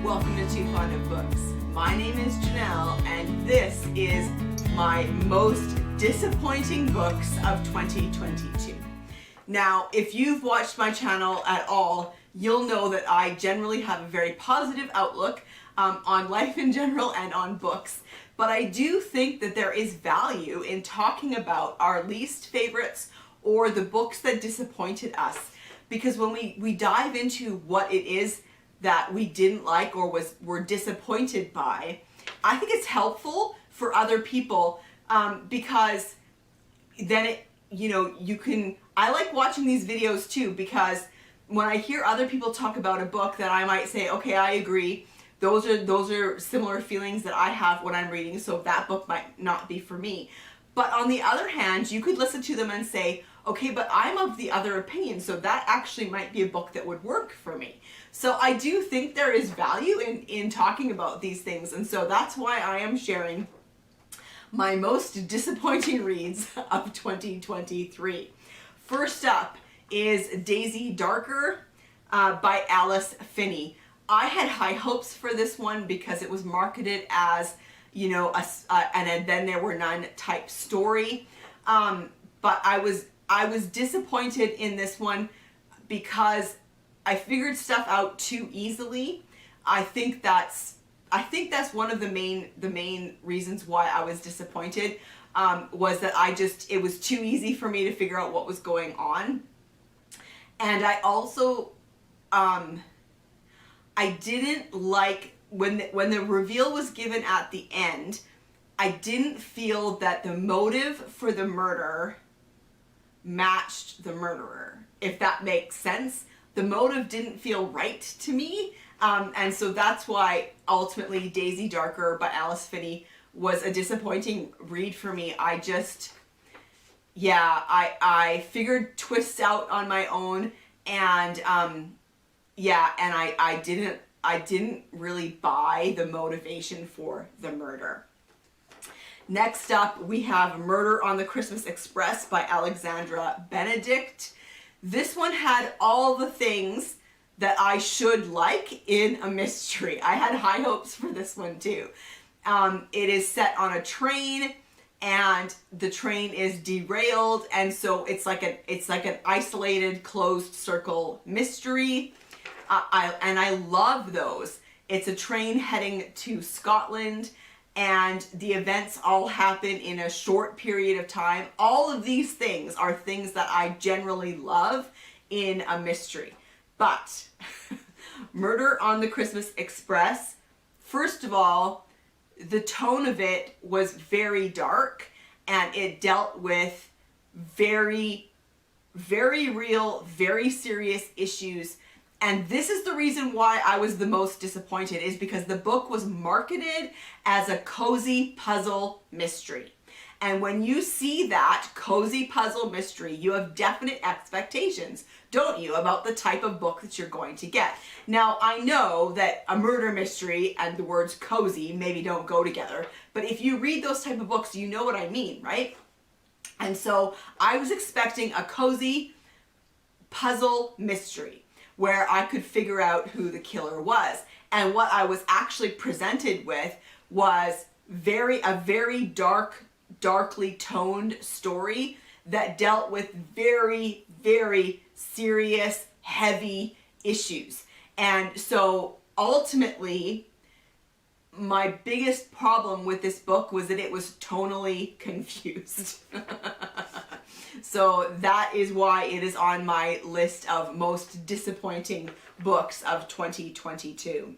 welcome to Too Fond of Books. My name is Janelle, and this is my most disappointing books of 2022. Now, if you've watched my channel at all, you'll know that I generally have a very positive outlook on life in general and on books. But I do think that there is value in talking about our least favorites or the books that disappointed us. Because when we dive into what it is that we didn't like or were disappointed by, I think it's helpful for other people because then I like watching these videos too, because when I hear other people talk about a book that I might say, okay, I agree, those are similar feelings that I have when I'm reading, so that book might not be for me. But on the other hand, you could listen to them and say, okay, but I'm of the other opinion, so that actually might be a book that would work for me. So I do think there is value in talking about these things, and so that's why I am sharing my most disappointing reads of 2023. First up is Daisy Darker by Alice Feeney. I had high hopes for this one because it was marketed as, and then there were none type story. But I was disappointed in this one because I figured stuff out too easily. I think that's one of the main reasons why I was disappointed, was that it was too easy for me to figure out what was going on. And I also, I didn't like when the reveal was given at the end. I didn't feel that the motive for the murder matched the murderer, if that makes sense. The motive didn't feel right to me, and so that's why ultimately Daisy Darker by Alice Feeney was a disappointing read for me. I figured twists out on my own, and I didn't really buy the motivation for the murder. Next up, we have Murder on the Christmas Express by Alexandra Benedict. This one had all the things that I should like in a mystery. I had high hopes for this one too. It is set on a train, and the train is derailed, and so it's like an isolated closed circle mystery. I love those. It's a train heading to Scotland, and the events all happen in a short period of time. All of these things are things that I generally love in a mystery. But Murder on the Christmas Express, first of all, the tone of it was very dark, and it dealt with very, very real, very serious issues. And this is the reason why I was the most disappointed, is because the book was marketed as a cozy puzzle mystery. And when you see that cozy puzzle mystery, you have definite expectations, don't you, about the type of book that you're going to get. Now, I know that a murder mystery and the words cozy maybe don't go together, but if you read those type of books, you know what I mean, right? And so I was expecting a cozy puzzle mystery where I could figure out who the killer was. And what I was actually presented with was a very darkly toned story that dealt with very, very serious, heavy issues. And so ultimately, my biggest problem with this book was that it was tonally confused. So that is why it is on my list of most disappointing books of 2022.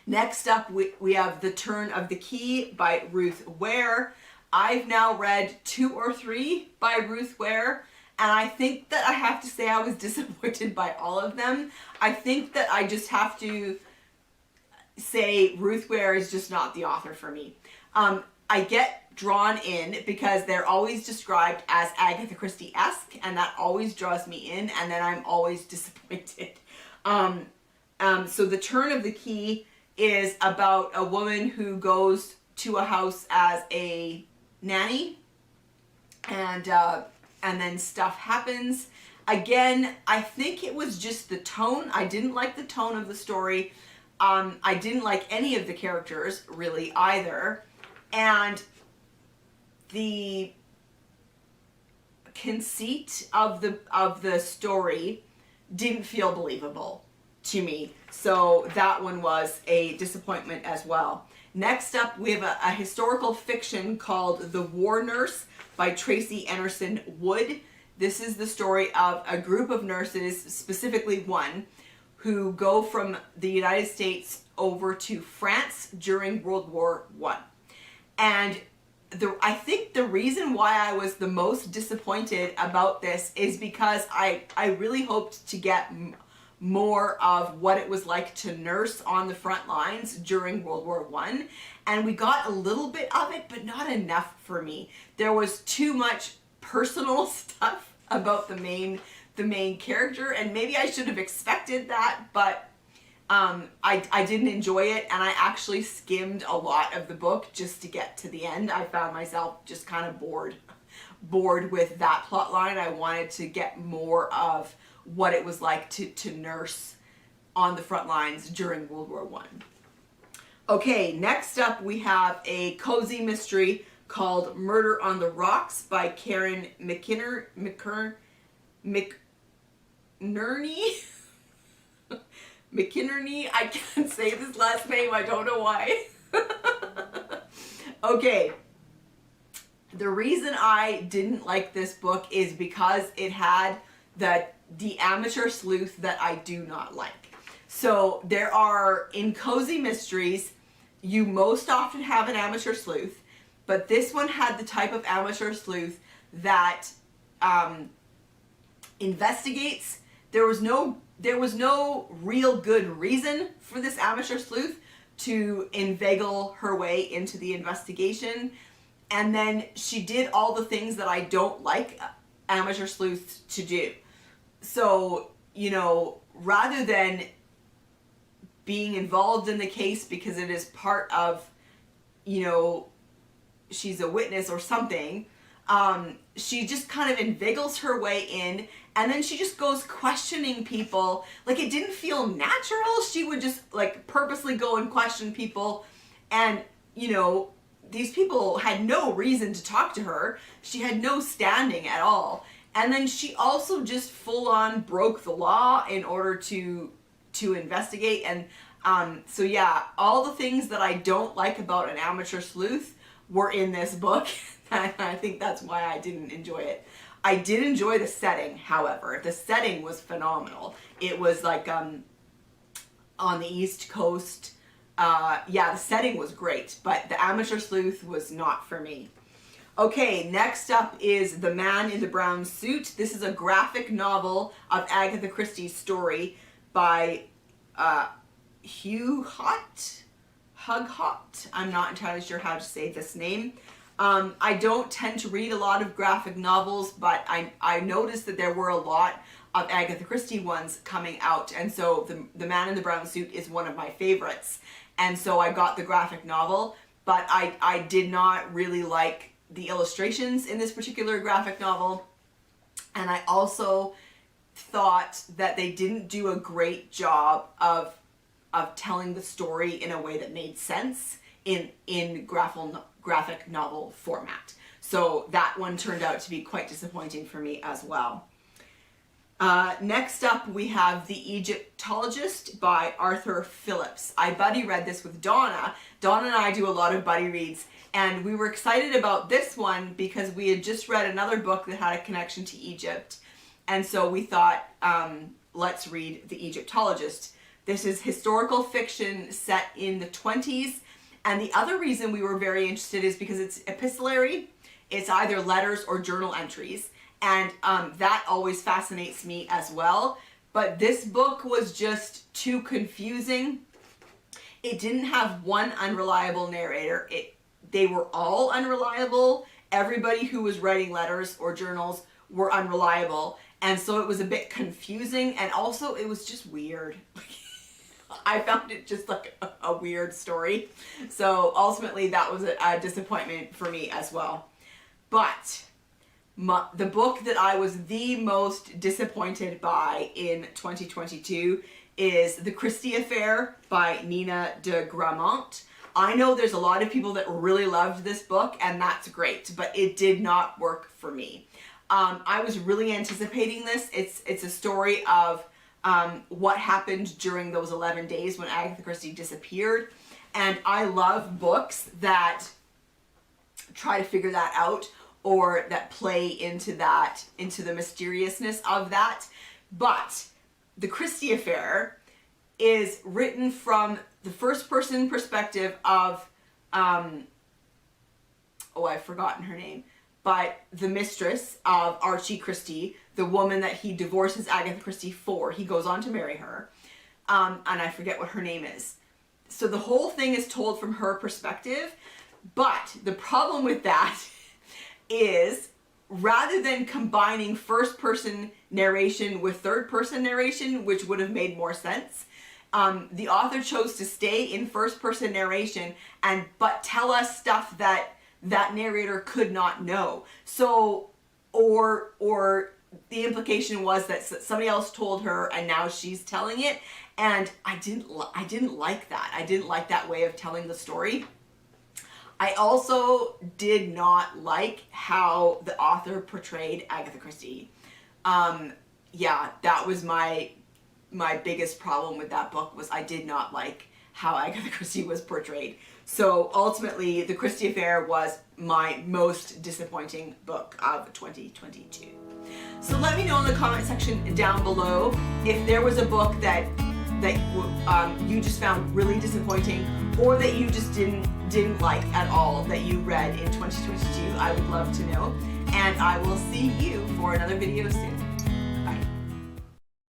Next up, we have The Turn of the Key by Ruth Ware. I've now read 2 or 3 by Ruth Ware, and I think that I have to say I was disappointed by all of them. I think that I just have to say Ruth Ware is just not the author for me. I get drawn in because they're always described as Agatha Christie-esque, and that always draws me in, and then I'm always disappointed. So The Turn of the Key is about a woman who goes to a house as a nanny, and then stuff happens. Again, I think it was just the tone. I didn't like the tone of the story. I didn't like any of the characters really either, and the conceit of the story didn't feel believable to me. So that one was a disappointment as well. Next up, we have a historical fiction called The War Nurse by Tracey Enerson Wood. This is the story of a group of nurses, specifically one, who go from the United States over to France during World War I. And I think the reason why I was the most disappointed about this is because I really hoped to get more of what it was like to nurse on the front lines during World War I. And we got a little bit of it, but not enough for me. There was too much personal stuff about the main character, and maybe I should have expected that, but I didn't enjoy it, and I actually skimmed a lot of the book just to get to the end. I found myself just kind of bored with that plot line. I wanted to get more of what it was like to nurse on the front lines during World War I. Okay, next up we have a cozy mystery called Murder on the Rocks by Karen McInerney. McInerney, I can't say this last name, I don't know why. Okay, the reason I didn't like this book is because it had the amateur sleuth that I do not like. So there are, in cozy mysteries, you most often have an amateur sleuth, but this one had the type of amateur sleuth that investigates. There was no real good reason for this amateur sleuth to inveigle her way into the investigation. And then she did all the things that I don't like amateur sleuths to do. So, you know, rather than being involved in the case because it is part of, you know, she's a witness or something, she just kind of inveigles her way in, and then she just goes questioning people. Like, it didn't feel natural. She would just like purposely go and question people, and you know, these people had no reason to talk to her. She had no standing at all. And then she also just full on broke the law in order to investigate. And so yeah, all the things that I don't like about an amateur sleuth were in this book. And I think that's why I didn't enjoy it. I did enjoy the setting, however. The setting was phenomenal. It was like on the East Coast. Yeah, the setting was great, but the amateur sleuth was not for me. Okay, next up is The Man in the Brown Suit. This is a graphic novel of Agatha Christie's story by Hughot. I'm not entirely sure how to say this name. I don't tend to read a lot of graphic novels, but I noticed that there were a lot of Agatha Christie ones coming out, and so the Man in the Brown Suit is one of my favorites. And so I got the graphic novel, but I did not really like the illustrations in this particular graphic novel. And I also thought that they didn't do a great job of telling the story in a way that made sense in graphic novel format. So that one turned out to be quite disappointing for me as well. Next up, we have The Egyptologist by Arthur Phillips. I buddy read this with Donna. Donna and I do a lot of buddy reads, and we were excited about this one because we had just read another book that had a connection to Egypt. And so we thought, let's read The Egyptologist. This is historical fiction set in the 20s. And the other reason we were very interested is because it's epistolary. It's either letters or journal entries. And that always fascinates me as well. But this book was just too confusing. It didn't have one unreliable narrator. They were all unreliable. Everybody who was writing letters or journals were unreliable. And so it was a bit confusing, and also it was just weird. I found it just like a weird story. So ultimately that was a disappointment for me as well. But the book that I was the most disappointed by in 2022 is The Christie Affair by Nina de Gramont. I know there's a lot of people that really loved this book, and that's great, but it did not work for me. I was really anticipating this. It's a story of what happened during those 11 days when Agatha Christie disappeared, and I love books that try to figure that out, or that play into the mysteriousness of that. But The Christie Affair is written from the first person perspective of, I've forgotten her name, but the mistress of Archie Christie, the woman that he divorces Agatha Christie for. He goes on to marry her, and I forget what her name is. So the whole thing is told from her perspective, but the problem with that is, rather than combining first person narration with third person narration, which would have made more sense, the author chose to stay in first person narration but tell us stuff that narrator could not know. So, or the implication was that somebody else told her and now she's telling it, and I didn't like that. I didn't like that way of telling the story. I also did not like how the author portrayed Agatha Christie. Yeah, that was my biggest problem with that book, was I did not like how Agatha Christie was portrayed. So ultimately, The Christie Affair was my most disappointing book of 2022. So let me know in the comment section down below if there was a book that you just found really disappointing, or that you just didn't like at all, that you read in 2022. I would love to know, and I will see you for another video soon.